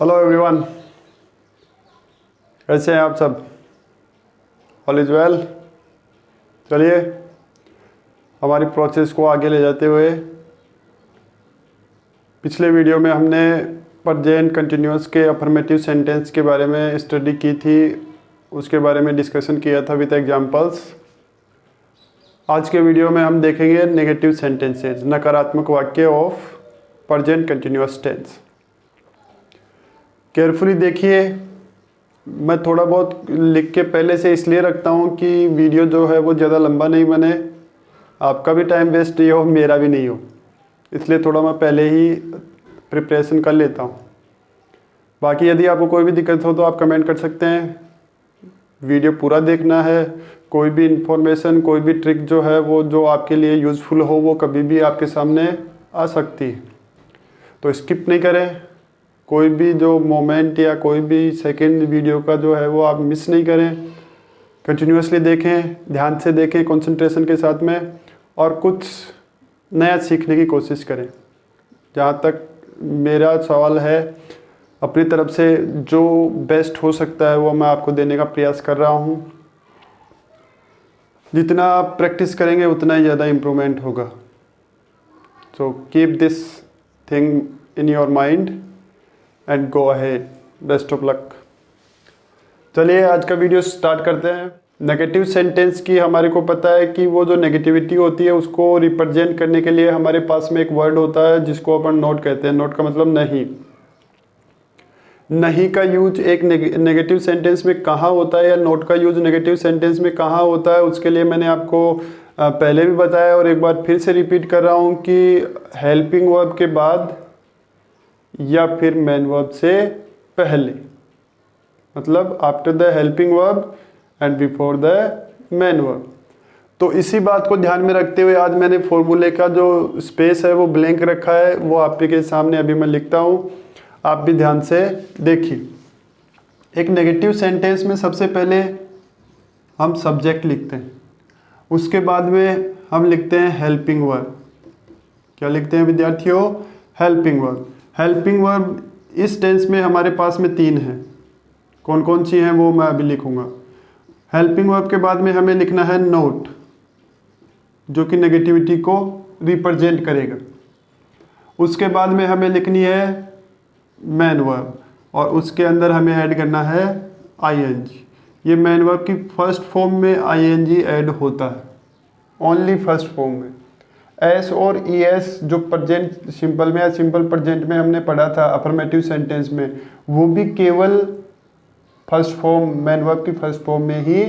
Hello everyone, कैसे हैं आप सब? All is well. चलिए हमारी प्रोसेस को आगे ले जाते हुए, पिछले वीडियो में हमने प्रेजेंट कंटिन्यूअस के अफर्मेटिव सेंटेंस के बारे में स्टडी की थी, उसके बारे में डिस्कशन किया था विद एग्जांपल्स। आज के वीडियो में हम देखेंगे नेगेटिव सेंटेंसेस, नकारात्मक वाक्य of present continuous tense. Carefully देखिए, मैं थोड़ा बहुत लिख के पहले से इसलिए रखता हूँ कि वीडियो जो है वो ज़्यादा लंबा नहीं बने, आपका भी टाइम वेस्ट नहीं हो, मेरा भी नहीं हो, इसलिए थोड़ा मैं पहले ही प्रिपरेशन कर लेता हूँ। बाकी यदि आपको कोई भी दिक्कत हो तो आप कमेंट कर सकते हैं। वीडियो पूरा देखना है, कोई भी इंफॉर्मेशन, कोई भी ट्रिक जो है वो जो आपके लिए यूज़फुल हो वो कभी भी आपके सामने आ सकती है, तो स्किप नहीं करें। कोई भी जो मोमेंट या कोई भी सेकंड वीडियो का जो है वो आप मिस नहीं करें। कंटिन्यूसली देखें, ध्यान से देखें, कंसंट्रेशन के साथ में, और कुछ नया सीखने की कोशिश करें। जहाँ तक मेरा सवाल है, अपनी तरफ से जो बेस्ट हो सकता है वो मैं आपको देने का प्रयास कर रहा हूँ। जितना आप प्रैक्टिस करेंगे उतना ही ज़्यादा इम्प्रूवमेंट होगा। So keep this thing in your mind and go ahead. Best of luck. चलिए आज का वीडियो स्टार्ट करते हैं। नेगेटिव सेंटेंस की हमारे को पता है कि वो जो नेगेटिविटी होती है उसको रिप्रेजेंट करने के लिए हमारे पास में एक वर्ड होता है जिसको अपन नोट कहते हैं। नोट का मतलब नहीं। नहीं का यूज एक नेगेटिव सेंटेंस में कहाँ होता है या नोट का यूज नेगेटिव सेंटेंस में कहाँ होता है, उसके लिए मैंने आपको पहले भी बताया और एक बार फिर से रिपीट कर रहा हूँ कि हेल्पिंग वर्ब के बाद या फिर मेन वर्ब से पहले, मतलब after the helping verb and before the main verb. तो इसी बात को ध्यान में रखते हुए आज मैंने फॉर्मूले का जो स्पेस है वो ब्लैंक रखा है, वो आपके सामने अभी मैं लिखता हूँ, आप भी ध्यान से देखिए। एक नेगेटिव सेंटेंस में सबसे पहले हम सब्जेक्ट लिखते हैं, उसके बाद में हम लिखते हैं हेल्पिंग वर्ब। क्या लिखते हैं विद्यार्थियों? Helping verb. हेल्पिंग वर्ब इस टेंस में हमारे पास में 3 हैं। कौन कौन सी हैं वो मैं अभी लिखूंगा। हेल्पिंग वर्ब के बाद में हमें लिखना है नोट, जो कि नेगेटिविटी को रिप्रेजेंट करेगा। उसके बाद में हमें लिखनी है मेन वर्ब और उसके अंदर हमें ऐड करना है आईएनजी। ये मेन वर्ब की फर्स्ट फॉर्म में आईएनजी ऐड होता है, ओनली फर्स्ट फॉर्म में। एस और ई एस जो प्रेजेंट सिंपल में या सिंपल प्रेजेंट में हमने पढ़ा था अफर्मेटिव सेंटेंस में, वो भी केवल फर्स्ट फॉर्म मेन वर्ब की फर्स्ट फॉर्म में ही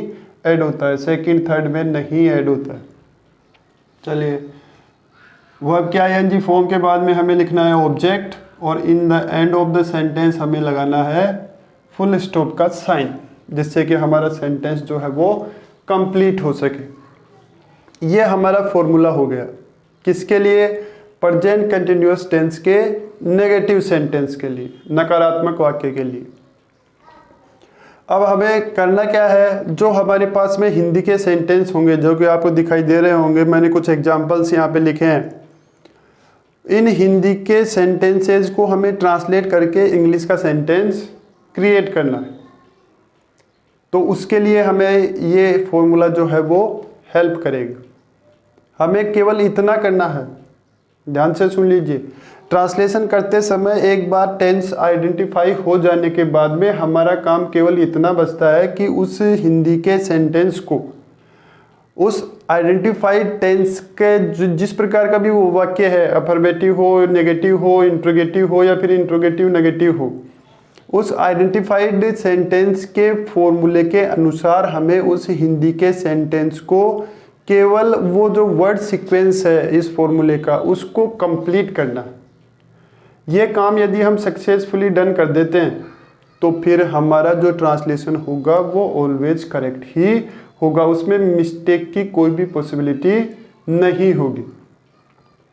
ऐड होता है, सेकंड थर्ड में नहीं ऐड होता है। चलिए, वर्ब के आईएनजी फॉर्म के बाद में हमें लिखना है ऑब्जेक्ट और in the end of the sentence हमें लगाना है फुल स्टॉप का साइन, जिससे कि हमारा सेंटेंस जो है वो कंप्लीट हो सके। ये हमारा फॉर्मूला हो गया। किसके लिए? प्रेजेंट कंटिन्यूअस टेंस के नेगेटिव सेंटेंस के लिए, नकारात्मक वाक्य के लिए। अब हमें करना क्या है, जो हमारे पास में हिंदी के सेंटेंस होंगे जो कि आपको दिखाई दे रहे होंगे, मैंने कुछ एग्जांपल्स यहाँ पे लिखे हैं। इन हिंदी के सेंटेंसेस को हमें ट्रांसलेट करके इंग्लिश का सेंटेंस क्रिएट करना है। तो उसके लिए हमें ये फॉर्मूला जो है वो हेल्प करेगा। हमें केवल इतना करना है, ध्यान से सुन लीजिए। ट्रांसलेशन करते समय एक बार टेंस आइडेंटिफाई हो जाने के बाद में हमारा काम केवल इतना बचता है कि उस हिंदी के सेंटेंस को उस आइडेंटिफाइड टेंस के जिस प्रकार का भी वो वाक्य है, अफर्मेटिव हो, नेगेटिव हो, इंट्रोगेटिव हो या फिर इंट्रोगेटिव नेगेटिव हो, उस आइडेंटिफाइड सेंटेंस के फॉर्मूले के अनुसार हमें उस हिंदी के सेंटेंस को केवल वो जो वर्ड सीक्वेंस है इस फॉर्मूले का उसको कंप्लीट करना। ये काम यदि हम सक्सेसफुली डन कर देते हैं तो फिर हमारा जो ट्रांसलेशन होगा वो ऑलवेज करेक्ट ही होगा, उसमें मिस्टेक की कोई भी पॉसिबिलिटी नहीं होगी।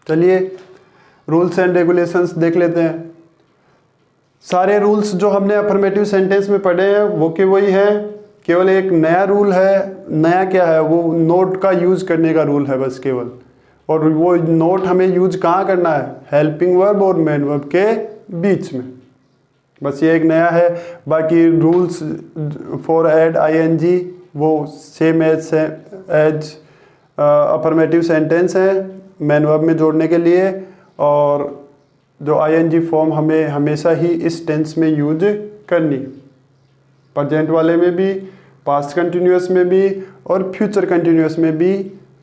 चलिए रूल्स एंड रेगुलेशंस देख लेते हैं। सारे रूल्स जो हमने अफर्मेटिव सेंटेंस में पढ़े हैं वो के वही है, केवल एक नया रूल है। नया क्या है? वो नोट का यूज करने का रूल है बस केवल। और वो नोट हमें यूज कहाँ करना है? हेल्पिंग वर्ब और मेन वर्ब के बीच में। बस ये एक नया है। बाकी रूल्स फॉर ऐड आईएनजी वो सेम एज अफर्मेटिव सेंटेंस है मैन वर्ब में जोड़ने के लिए, और जो आईएनजी फॉर्म हमें हमेशा ही इस टेंस में यूज करनी, प्रेजेंट वाले में भी, पास्ट कंटिन्यूअस में भी और फ्यूचर कंटिन्यूअस में भी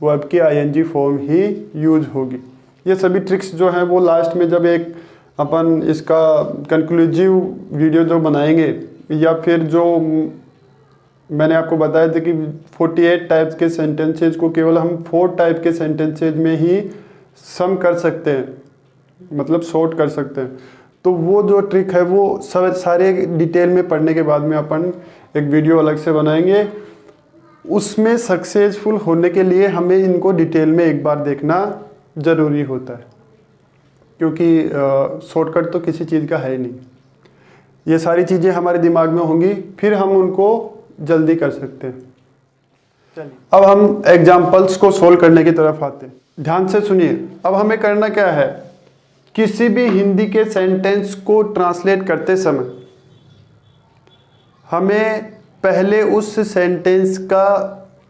वर्ब की आईएनजी फॉर्म ही यूज होगी। ये सभी ट्रिक्स जो हैं वो लास्ट में जब एक अपन इसका कंक्लूसिव वीडियो जो बनाएंगे, या फिर जो मैंने आपको बताया था कि 48 टाइप्स के सेंटेंसेज को केवल हम 4 टाइप के सेंटेंसेज में ही सम कर सकते हैं, मतलब शॉर्ट कर सकते हैं। तो वो जो ट्रिक है वो सब सारे डिटेल में पढ़ने के बाद में अपन एक वीडियो अलग से बनाएंगे। उसमें सक्सेसफुल होने के लिए हमें इनको डिटेल में एक बार देखना ज़रूरी होता है, क्योंकि शॉर्टकट तो किसी चीज़ का है ही नहीं। ये सारी चीज़ें हमारे दिमाग में होंगी, फिर हम उनको जल्दी कर सकते हैं। चलिए अब हम एग्जाम्पल्स को सोल्व करने की तरफ आते हैं। ध्यान से सुनिए। अब हमें करना क्या है, किसी भी हिंदी के सेंटेंस को ट्रांसलेट करते समय हमें पहले उस सेंटेंस का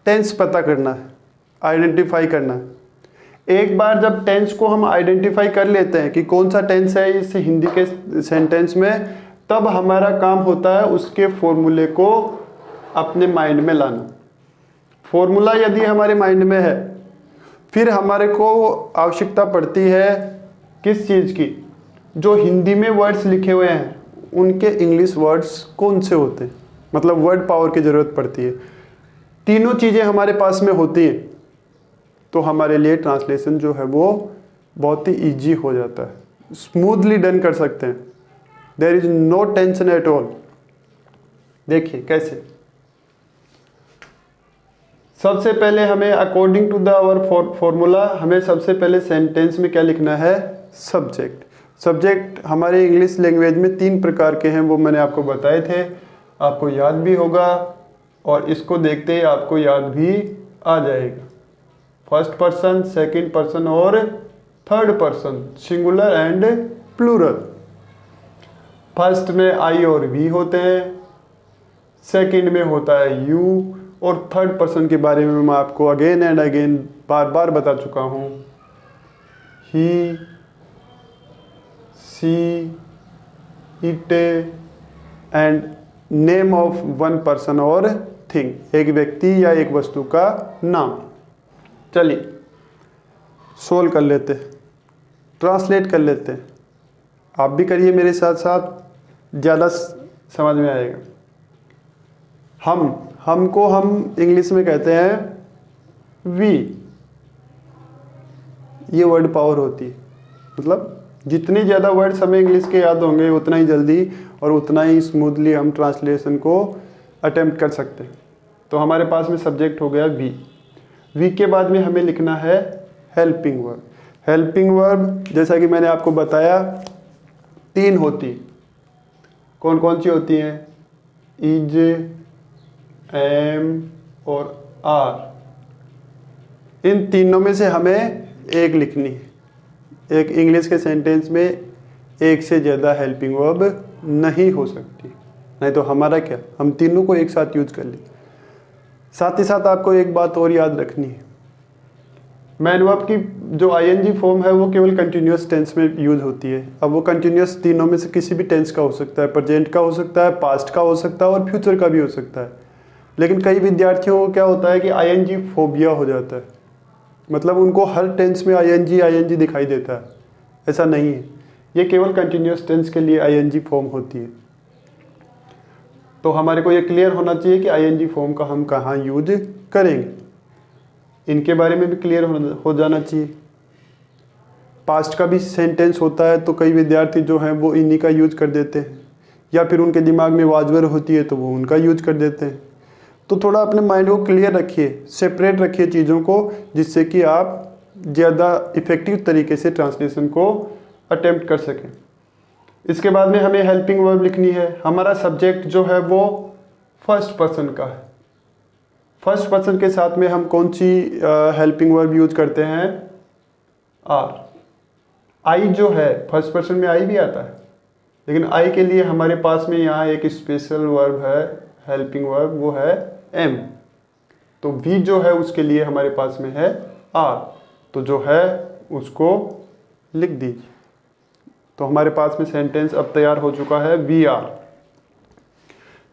टेंस पता करना है, आइडेंटिफाई करना है। एक बार जब टेंस को हम आइडेंटिफाई कर लेते हैं कि कौन सा टेंस है इस हिंदी के सेंटेंस में, तब हमारा काम होता है उसके फॉर्मूले को अपने माइंड में लाना। फॉर्मूला यदि हमारे माइंड में है, फिर हमारे को आवश्यकता पड़ती है किस चीज़ की, जो हिंदी में वर्ड्स लिखे हुए हैं उनके इंग्लिश वर्ड्स कौन से होते हैं, मतलब वर्ड पावर की ज़रूरत पड़ती है। तीनों चीज़ें हमारे पास में होती हैं तो हमारे लिए ट्रांसलेशन जो है वो बहुत ही ईजी हो जाता है, स्मूथली डन कर सकते हैं। There is no tension at all. देखिए कैसे। सबसे पहले हमें according to the our formula हमें सबसे पहले सेंटेंस में क्या लिखना है, सब्जेक्ट। सब्जेक्ट हमारे इंग्लिश लैंग्वेज में 3 प्रकार के हैं, वो मैंने आपको बताए थे, आपको याद भी होगा और इसको देखते ही आपको याद भी आ जाएगा। फर्स्ट पर्सन, सेकंड पर्सन और third person, singular and plural. First में आई और वी होते हैं, सेकंड में होता है यू, और थर्ड पर्सन के बारे में मैं आपको अगेन एंड अगेन बार बार बता चुका हूँ, he, she, it and name of one person और थिंग, एक व्यक्ति या एक वस्तु का नाम। चलिए सोल्व कर लेते हैं, ट्रांसलेट कर लेते हैं। आप भी करिए मेरे साथ साथ, ज़्यादा समझ में आएगा। हमको हम इंग्लिश में कहते हैं वी। ये वर्ड पावर होती है, मतलब जितने ज़्यादा वर्ड्स हमें इंग्लिश के याद होंगे उतना ही जल्दी और उतना ही स्मूथली हम ट्रांसलेशन को अटेम्प्ट कर सकते हैं। तो हमारे पास में सब्जेक्ट हो गया वी। वी के बाद में हमें लिखना है हेल्पिंग वर्ब। हेल्पिंग वर्ब जैसा कि मैंने आपको बताया 3 होती। कौन कौन सी होती हैं, इज, एम और आर। इन तीनों में से हमें एक लिखनी है। एक इंग्लिश के सेंटेंस में एक से ज़्यादा हेल्पिंग वर्ब नहीं हो सकती, नहीं तो हमारा क्या, हम तीनों को एक साथ यूज कर लें। साथ ही साथ आपको एक बात और याद रखनी है, मैन वर्ब की जो आईएनजी फॉर्म है वो केवल कंटिन्यूअस टेंस में यूज होती है। अब वो कंटिन्यूअस तीनों में से किसी भी टेंस का हो सकता है, प्रेजेंट का हो सकता है, पास्ट का हो सकता है और फ्यूचर का भी हो सकता है। लेकिन कई विद्यार्थियों को क्या होता है कि आईएनजी फोबिया हो जाता है, मतलब उनको हर टेंस में आईएनजी दिखाई देता है। ऐसा नहीं है, ये केवल कंटिन्यूअस टेंस के लिए आईएनजी फॉर्म होती है। तो हमारे को ये क्लियर होना चाहिए कि आईएनजी फॉर्म का हम कहाँ यूज करेंगे, इनके बारे में भी क्लियर हो जाना चाहिए। पास्ट का भी सेंटेंस होता है तो कई विद्यार्थी जो हैं वो इन्हीं का यूज कर देते हैं, या फिर उनके दिमाग में वाजवर होती है तो वो उनका यूज कर देते हैं। तो थोड़ा अपने माइंड को क्लियर रखिए, सेपरेट रखिए चीज़ों को, जिससे कि आप ज़्यादा इफ़ेक्टिव तरीके से ट्रांसलेशन को अटेम्प्ट कर सकें। इसके बाद में हमें हेल्पिंग वर्ब लिखनी है। हमारा सब्जेक्ट जो है वो फर्स्ट पर्सन का है। फर्स्ट पर्सन के साथ में हम कौन सी हेल्पिंग वर्ब यूज करते हैं, आर। आई जो है फर्स्ट पर्सन में आई भी आता है, लेकिन आई के लिए हमारे पास में यहाँ एक स्पेशल वर्ब है, हेल्पिंग वर्ब, वो है एम। तो वी जो है उसके लिए हमारे पास में है आर, तो जो है उसको लिख दीजिए। तो हमारे पास में सेंटेंस अब तैयार हो चुका है, वी आर।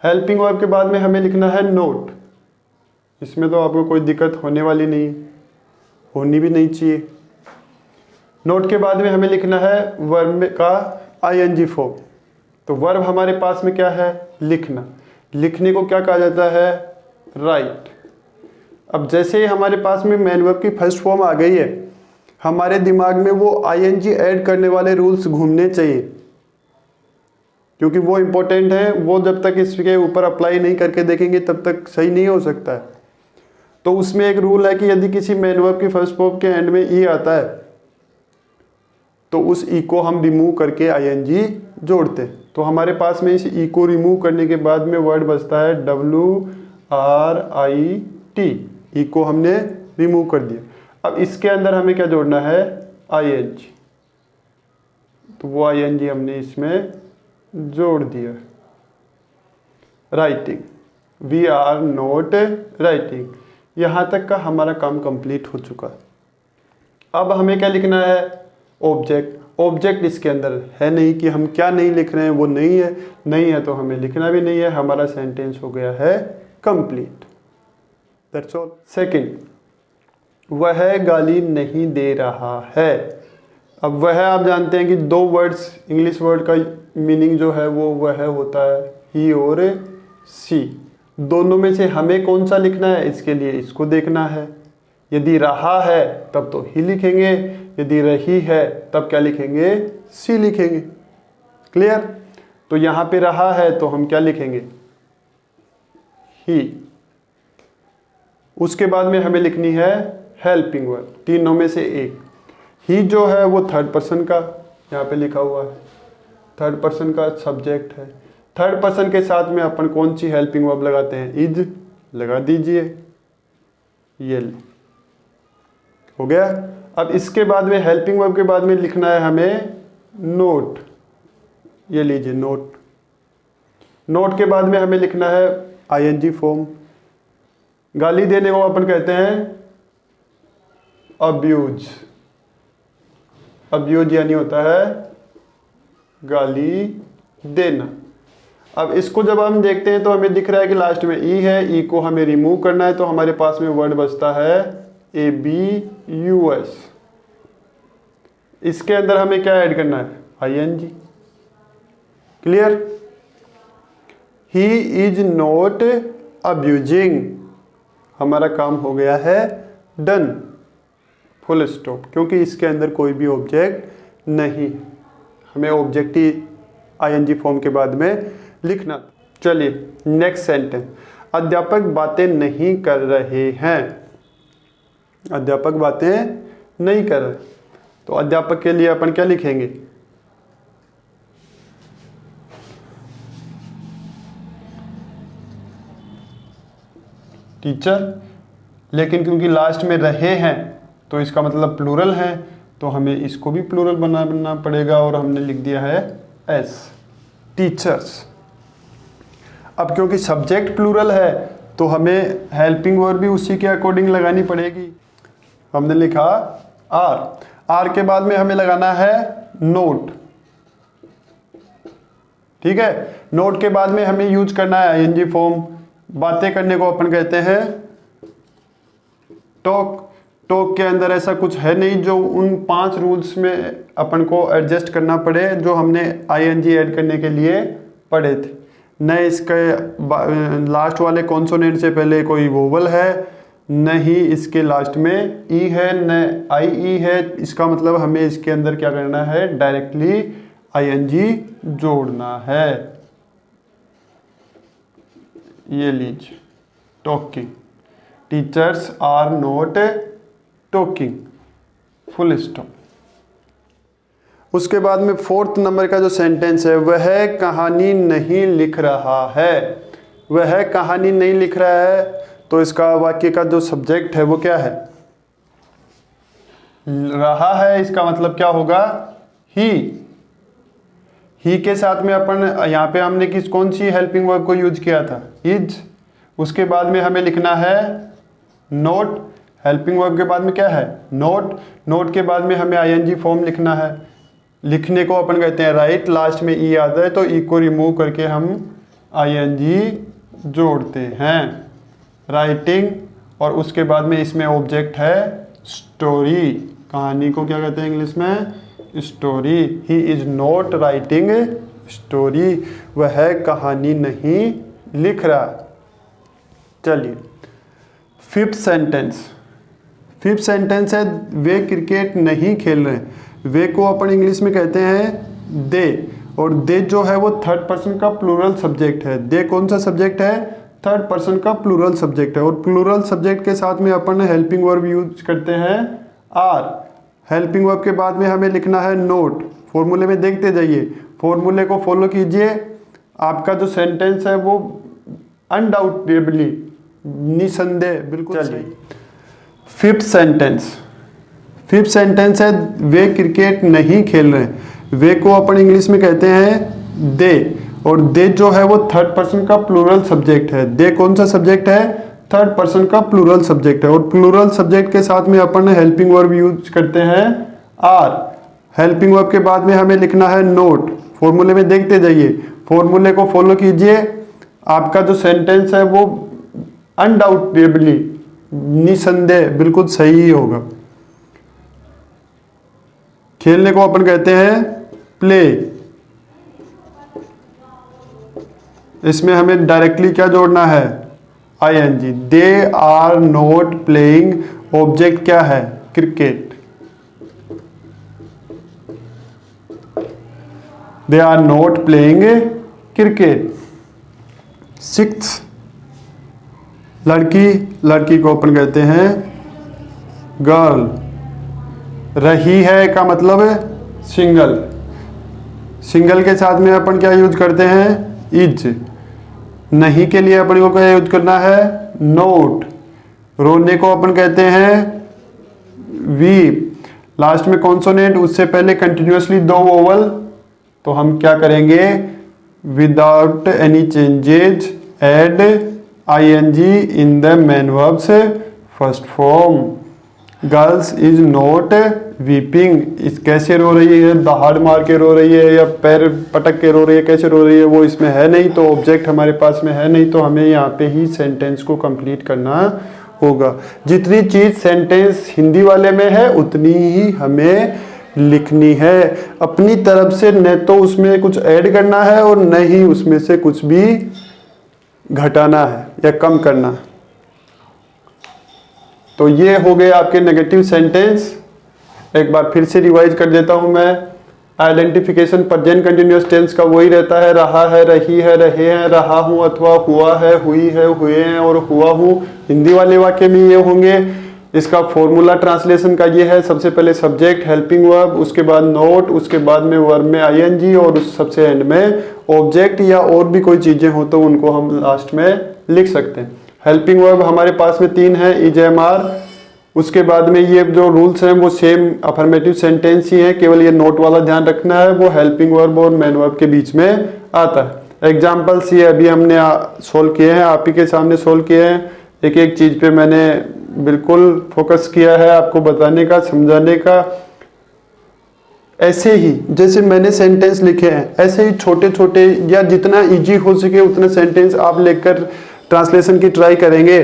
हेल्पिंग वर्ब के बाद में हमें लिखना है नोट। इसमें तो आपको कोई दिक्कत होने वाली नहीं, होनी भी नहीं चाहिए। नोट के बाद में हमें लिखना है वर्ब का आईएनजी फॉर्म। तो वर्ब हमारे पास में क्या है, लिखना। लिखने को क्या कहा जाता है, राइट। अब जैसे ही हमारे पास में मेन वर्ब की फर्स्ट फॉर्म आ गई है, हमारे दिमाग में वो आईएनजी ऐड करने वाले रूल्स घूमने चाहिए, क्योंकि वो इंपॉर्टेंट है। वो जब तक इसके ऊपर अप्लाई नहीं करके देखेंगे तब तक सही नहीं हो सकता है। तो उसमें एक रूल है कि यदि किसी मेन वर्ब की फर्स्ट फॉर्म के एंड में ई आता है तो उस ई को हम रिमूव करके आईएनजी जोड़ते हैं। तो हमारे पास में इस ई को रिमूव करने के बाद में वर्ड बचता है WRIT। ई को हमने रिमूव कर दिया। अब इसके अंदर हमें क्या जोड़ना है, आईएनजी। तो वो आईएनजी हमने इसमें जोड़ दिया। Writing, we are not writing. यहाँ तक का हमारा काम कंप्लीट हो चुका है। अब हमें क्या लिखना है, ऑब्जेक्ट। ऑब्जेक्ट इसके अंदर है नहीं कि हम क्या नहीं लिख रहे हैं, वो नहीं है। नहीं है तो हमें लिखना भी नहीं है। हमारा सेंटेंस हो गया है कंप्लीट। That's all. सेकंड, वह गाली नहीं दे रहा है। अब वह आप जानते हैं कि दो वर्ड्स, इंग्लिश वर्ड का मीनिंग जो है वो वह होता है ही और सी। दोनों में से हमें कौन सा लिखना है, इसके लिए इसको देखना है। यदि रहा है तब तो ही लिखेंगे, यदि रही है तब क्या लिखेंगे, सी लिखेंगे। क्लियर। तो यहाँ पे रहा है तो हम क्या लिखेंगे, ही। उसके बाद में हमें लिखनी है हेल्पिंग वर्ब, तीनों में से एक। ही जो है वो थर्ड पर्सन का यहाँ पे लिखा हुआ है, थर्ड पर्सन का सब्जेक्ट है। थर्ड पर्सन के साथ में अपन कौन सी हेल्पिंग वर्ब लगाते हैं, इज लगा दीजिए। ये हो गया। अब इसके बाद में हेल्पिंग वर्ब के बाद में लिखना है हमें नोट। ये लीजिए नोट। नोट के बाद में हमें लिखना है आईएनजी फॉर्म। गाली देने को अपन कहते हैं अब्यूज। अब्यूज यानी होता है गाली देना। अब इसको जब हम देखते हैं तो हमें दिख रहा है कि लास्ट में ई है, ई को हमें रिमूव करना है। तो हमारे पास में वर्ड बचता है ABUS। इसके अंदर हमें क्या ऐड करना है, ING। Clear. He is not abusing, हमारा काम हो गया है डन, फुल स्टॉप। क्योंकि इसके अंदर कोई भी ऑब्जेक्ट नहीं, हमें ऑब्जेक्ट ही ING फॉर्म के बाद में लिखना। चलिए नेक्स्ट सेंटेंस, अध्यापक बातें नहीं कर रहे हैं। अध्यापक बातें नहीं कर रहे, तो अध्यापक के लिए अपन क्या लिखेंगे, टीचर। लेकिन क्योंकि लास्ट में रहे हैं तो इसका मतलब प्लूरल है, तो हमें इसको भी प्लूरल बनाना पड़ेगा और हमने लिख दिया है एस, टीचर्स। अब क्योंकि सब्जेक्ट प्लूरल है तो हमें हेल्पिंग वर्ब भी उसी के अकॉर्डिंग लगानी पड़ेगी। हमने लिखा आर। आर के बाद में हमें लगाना है नोट। ठीक है। नोट के बाद में हमें यूज करना है आईएनजी फॉर्म। बातें करने को अपन कहते हैं टॉक। टॉक के अंदर ऐसा कुछ है नहीं जो उन 5 रूल्स में अपन को एडजस्ट करना पड़े जो हमने आईएनजी ऐड करने के लिए पढ़े थे। न इसके लास्ट वाले कॉन्सोनेंट से पहले कोई वोवल है, न ही इसके लास्ट में ई है, न आई ई है। इसका मतलब हमें इसके अंदर क्या करना है, डायरेक्टली आईएनजी जोड़ना है। ये लीजिए, talking, teachers are not talking, full stop. उसके बाद में 4th नंबर का जो सेंटेंस है, वह कहानी नहीं लिख रहा है। वह कहानी नहीं लिख रहा है, तो इसका वाक्य का जो सब्जेक्ट है वो क्या है, रहा है। इसका मतलब क्या होगा, ही। ही के साथ में अपन यहाँ पे हमने कौन सी हेल्पिंग वर्ब को यूज किया था, इज। उसके बाद में हमें लिखना है नोट। हेल्पिंग वर्ब के बाद में क्या है, नोट। नोट के बाद में हमें आईएनजी फॉर्म लिखना है। लिखने को अपन कहते हैं राइट, लास्ट में ई आता है तो ई को रिमूव करके हम आईएनजी जोड़ते हैं, राइटिंग। और उसके बाद में इसमें ऑब्जेक्ट है स्टोरी। कहानी को क्या कहते हैं इंग्लिश में, story. He is not writing story, वह कहानी नहीं लिख रहा। चलिए फिफ्थ सेंटेंस। फिफ्थ सेंटेंस है वे क्रिकेट नहीं खेल रहे। वे को अपन इंग्लिश में कहते हैं दे, और दे जो है वो थर्ड पर्सन का प्लूरल सब्जेक्ट है। दे कौन सा सब्जेक्ट है, थर्ड पर्सन का प्लूरल सब्जेक्ट है। और प्लूरल सब्जेक्ट के साथ में अपन हेल्पिंग वर्ब यूज करते हैं आर। हेल्पिंग वर्ब के बाद में हमें लिखना है नोट। फॉर्मूले में देखते जाइए, फॉर्मूले को फॉलो कीजिए, आपका जो सेंटेंस है वो अनडाउटेबली, निसंदेह बिल्कुल सही। Fifth sentence. फिफ्थ सेंटेंस है वे क्रिकेट नहीं खेल रहे। वे को अपन इंग्लिश में कहते हैं दे, और दे जो है वो थर्ड पर्सन का प्लूरल सब्जेक्ट है। दे कौन सा सब्जेक्ट है, थर्ड पर्सन का प्लूरल सब्जेक्ट है। और प्लूरल सब्जेक्ट के साथ में अपन हेल्पिंग वर्ब यूज करते हैं आर। हेल्पिंग वर्ब के बाद में हमें लिखना है नोट। फॉर्मूले में देखते जाइए, फॉर्मूले को फॉलो कीजिए, आपका जो सेंटेंस है वो अनडाउटेबली, निसंदेह बिल्कुल सही होगा। खेलने को अपन कहते हैं प्ले। इसमें हमें डायरेक्टली क्या जोड़ना है, ING. They are not playing, object क्या है, cricket. They are not playing cricket. Sixth, लड़की। लड़की को अपन कहते हैं गर्ल। रही है का मतलब है सिंगल। सिंगल के साथ में अपन क्या यूज करते हैं, इज। नहीं के लिए अपन को क्या यूज करना है, नोट। रोने को अपन कहते हैं वीप। लास्ट में कॉन्सोनेंट, उससे पहले कंटिन्यूअसली दो वोवल, तो हम क्या करेंगे, without any changes add ING in the main verbs first form. Girls is not weeping. इस कैसे रो रही है, दहाड़ मार के रो रही है या पैर पटक के रो रही है, कैसे रो रही है, वो इसमें है नहीं, तो ऑब्जेक्ट हमारे पास में है नहीं, तो हमें यहाँ पे ही सेंटेंस को कंप्लीट करना होगा। जितनी चीज सेंटेंस हिंदी वाले में है उतनी ही हमें लिखनी है। अपनी तरफ से न तो उसमें कुछ ऐड करना है और न ही उसमें से कुछ भी घटाना है या कम करना है। तो ये हो गए आपके नेगेटिव सेंटेंस। एक बार फिर से रिवाइज कर देता हूं मैं। आइडेंटिफिकेशन प्रेजेंट कंटिन्यूअस टेंस का वही रहता है, रहा है, रही है, रहे हैं, रहा हूं अथवा हुआ है, हुई है, हुए हैं और हुआ हूं। हिंदी वाले वाक्य में ये होंगे। इसका फॉर्मूला ट्रांसलेशन का ये है, सबसे पहले सब्जेक्ट, हेल्पिंग वर्ब, उसके बाद नोट, उसके बाद में वर्ब में आईएनजी और उस सबसे एंड में ऑब्जेक्ट या और भी कोई चीजें हो तो उनको हम लास्ट में लिख सकते हैं। हेल्पिंग वर्ब हमारे पास में 3 है, इज, एम, आर। उसके बाद में ये जो रूल्स हैं वो सेम अफर्मेटिव सेंटेंस ही है, केवल ये नोट वाला ध्यान रखना है, वो हेल्पिंग वर्ब और मेन वर्ब के बीच में आता है। एग्जाम्पल्स ये अभी हमने सोल्व किए हैं, आप ही के सामने सोल्व किए हैं। एक एक चीज पे मैंने बिल्कुल फोकस किया है आपको बताने का, समझाने का। ऐसे ही जैसे मैंने सेंटेंस लिखे हैं ऐसे ही छोटे छोटे या जितना इजी हो सके उतना सेंटेंस आप लेकर ट्रांसलेशन की ट्राई करेंगे,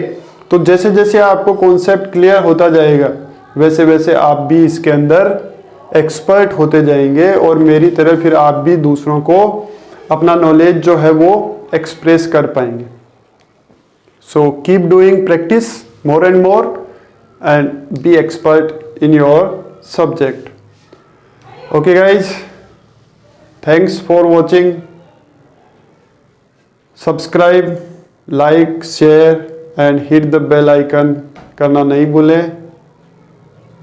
तो जैसे जैसे आपको कॉन्सेप्ट क्लियर होता जाएगा वैसे वैसे आप भी इसके अंदर एक्सपर्ट होते जाएंगे और मेरी तरह फिर आप भी दूसरों को अपना नॉलेज जो है वो एक्सप्रेस कर पाएंगे। So keep doing practice more and more and be expert in your subject. Okay guys, thanks for watching. Subscribe, like, share and hit the bell icon करना नहीं भूलें।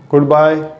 Goodbye.